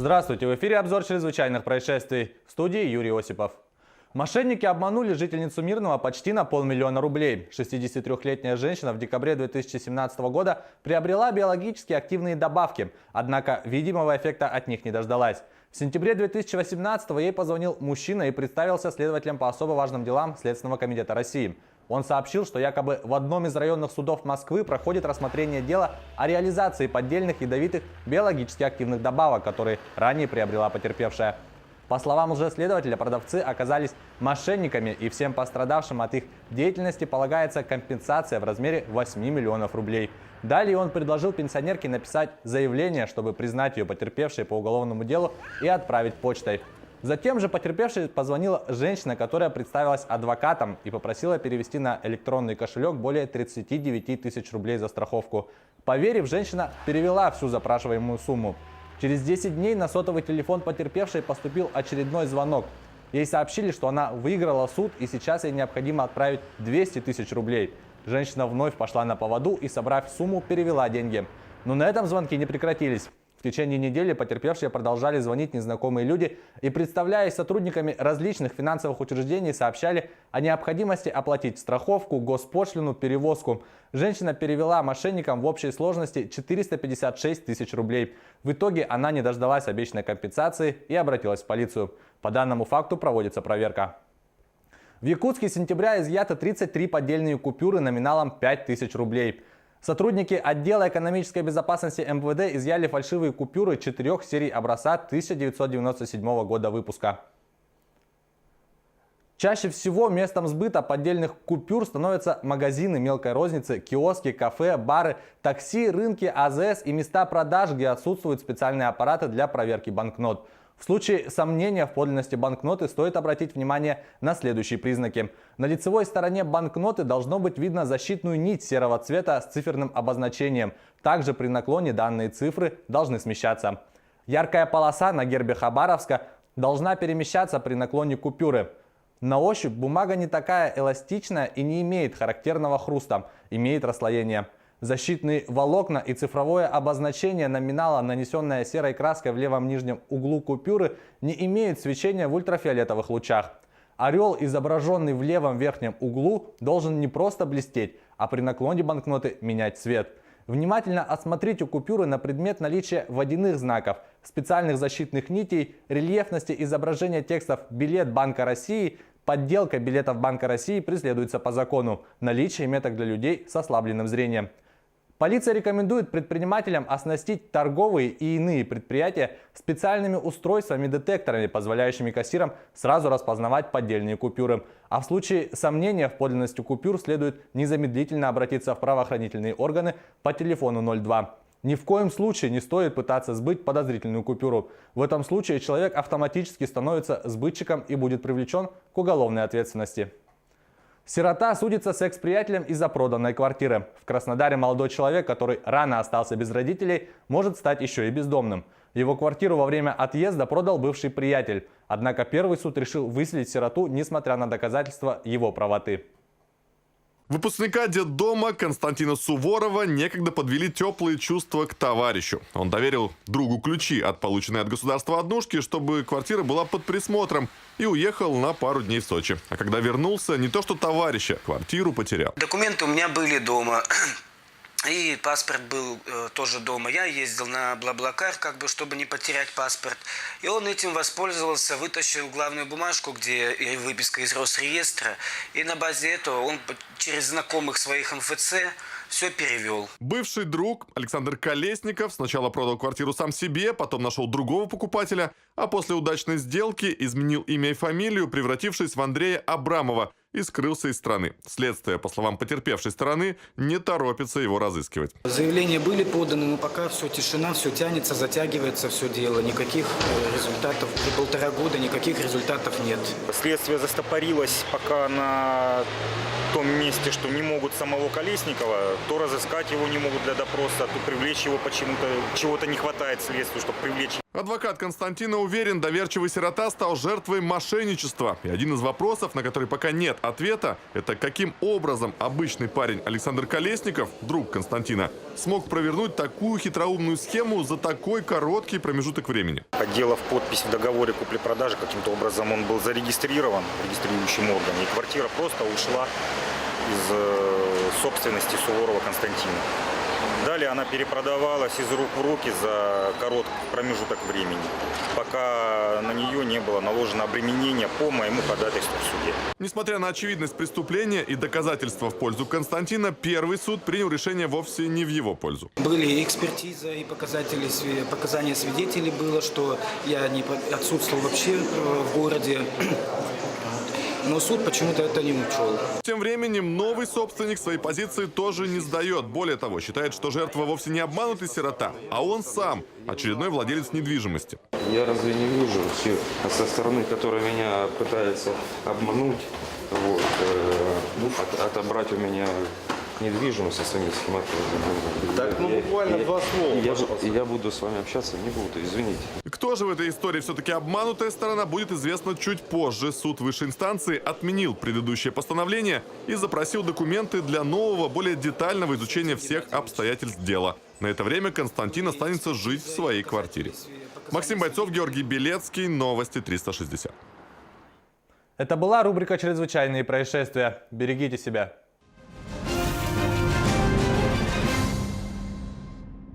Здравствуйте, в эфире обзор чрезвычайных происшествий. В студии Юрий Осипов. Мошенники обманули жительницу Мирного почти на 500 000 рублей. 63-летняя женщина в декабре 2017 года приобрела биологически активные добавки, однако видимого эффекта от них не дождалась. В сентябре 2018 ей позвонил мужчина и представился следователем по особо важным делам Следственного комитета России. Он сообщил, что якобы в одном из районных судов Москвы проходит рассмотрение дела о реализации поддельных ядовитых биологически активных добавок, которые ранее приобрела потерпевшая. По словам лжеследователя, продавцы оказались мошенниками, и всем пострадавшим от их деятельности полагается компенсация в размере 8 миллионов рублей. Далее он предложил пенсионерке написать заявление, чтобы признать ее потерпевшей по уголовному делу и отправить почтой. Затем же потерпевшей позвонила женщина, которая представилась адвокатом и попросила перевести на электронный кошелек более 39 тысяч рублей за страховку. Поверив, женщина перевела всю запрашиваемую сумму. Через 10 дней на сотовый телефон потерпевшей поступил очередной звонок. Ей сообщили, что она выиграла суд и сейчас ей необходимо отправить 200 тысяч рублей. Женщина вновь пошла на поводу и, собрав сумму, перевела деньги. Но на этом звонки не прекратились. В течение недели потерпевшие продолжали звонить незнакомые люди и, представляясь сотрудниками различных финансовых учреждений, сообщали о необходимости оплатить страховку, госпошлину, перевозку. Женщина перевела мошенникам в общей сложности 456 тысяч рублей. В итоге она не дождалась обещанной компенсации и обратилась в полицию. По данному факту проводится проверка. В Якутске с сентября изъято 33 поддельные купюры номиналом 5000 рублей. Сотрудники отдела экономической безопасности МВД изъяли фальшивые купюры 4 серий образца 1997 года выпуска. Чаще всего местом сбыта поддельных купюр становятся магазины мелкой розницы, киоски, кафе, бары, такси, рынки, АЗС и места продаж, где отсутствуют специальные аппараты для проверки банкнот. В случае сомнения в подлинности банкноты стоит обратить внимание на следующие признаки. На лицевой стороне банкноты должно быть видно защитную нить серого цвета с циферным обозначением. Также при наклоне данные цифры должны смещаться. Яркая полоса на гербе Хабаровска должна перемещаться при наклоне купюры. На ощупь бумага не такая эластичная и не имеет характерного хруста, имеет расслоение. Защитные волокна и цифровое обозначение номинала, нанесенное серой краской в левом нижнем углу купюры, не имеют свечения в ультрафиолетовых лучах. Орел, изображенный в левом верхнем углу, должен не просто блестеть, а при наклоне банкноты менять цвет. Внимательно осмотрите купюры на предмет наличия водяных знаков, специальных защитных нитей, рельефности изображения текстов «Билет Банка России», подделка билетов Банка России преследуется по закону, наличие меток для людей с ослабленным зрением. Полиция рекомендует предпринимателям оснастить торговые и иные предприятия специальными устройствами-детекторами, позволяющими кассирам сразу распознавать поддельные купюры. А в случае сомнения в подлинности купюр следует незамедлительно обратиться в правоохранительные органы по телефону 02. Ни в коем случае не стоит пытаться сбыть подозрительную купюру. В этом случае человек автоматически становится сбытчиком и будет привлечен к уголовной ответственности. Сирота судится с экс-приятелем из-за проданной квартиры. В Краснодаре молодой человек, который рано остался без родителей, может стать еще и бездомным. Его квартиру во время отъезда продал бывший приятель. Однако первый суд решил выселить сироту, несмотря на доказательства его правоты. Выпускника детдома Константина Суворова некогда подвели теплые чувства к товарищу. Он доверил другу ключи от полученной от государства однушки, чтобы квартира была под присмотром, и уехал на пару дней в Сочи. А когда вернулся, не то что товарища, квартиру потерял. Документы у меня были дома. И паспорт был тоже дома. Я ездил на Блаблакар, чтобы не потерять паспорт. И он этим воспользовался, вытащил главную бумажку, где выписка из Росреестра. И на базе этого он через знакомых своих МФЦ все перевел. Бывший друг Александр Колесников сначала продал квартиру сам себе, потом нашел другого покупателя, а после удачной сделки изменил имя и фамилию, превратившись в Андрея Абрамова, и скрылся из страны. Следствие, по словам потерпевшей стороны, не торопится его разыскивать. Заявления были поданы, но пока все тишина, все тянется, затягивается все дело. Никаких результатов. Уже 1,5 года никаких результатов нет. Следствие застопорилось пока на том месте, что не могут самого Колесникова, то разыскать его не могут для допроса, то привлечь его почему-то. Чего-то не хватает следствию, чтобы привлечь. Адвокат Константина уверен, доверчивый сирота стал жертвой мошенничества. И один из вопросов, на который пока нет ответа, это каким образом обычный парень Александр Колесников, друг Константина, смог провернуть такую хитроумную схему за такой короткий промежуток времени. Подделав подпись в договоре купли-продажи, каким-то образом он был зарегистрирован в регистрирующем органе, и квартира просто ушла из собственности Суворова Константина. Далее она перепродавалась из рук в руки за короткий промежуток времени, пока на нее не было наложено обременение по моему ходатайству в суде. Несмотря на очевидность преступления и доказательства в пользу Константина, первый суд принял решение вовсе не в его пользу. Были экспертиза и показания свидетелей было, что я не отсутствовал вообще в городе. Но суд почему-то это не учел. Тем временем новый собственник своей позиции тоже не сдает. Более того, считает, что жертва вовсе не обманутый сирота, а он сам, очередной владелец недвижимости. Я разве не вижу всех со стороны, которые меня пытаются обмануть, вот, отобрать у меня недвижимость, своими схематами. Так, буквально два слова. Я буду с вами общаться, не буду, извините. Кто же в этой истории все-таки обманутая сторона, будет известно чуть позже. Суд высшей инстанции отменил предыдущее постановление и запросил документы для нового, более детального изучения всех обстоятельств дела. На это время Константин останется жить в своей квартире. Максим Бойцов, Георгий Белецкий, Новости 360. Это была рубрика «Чрезвычайные происшествия». Берегите себя.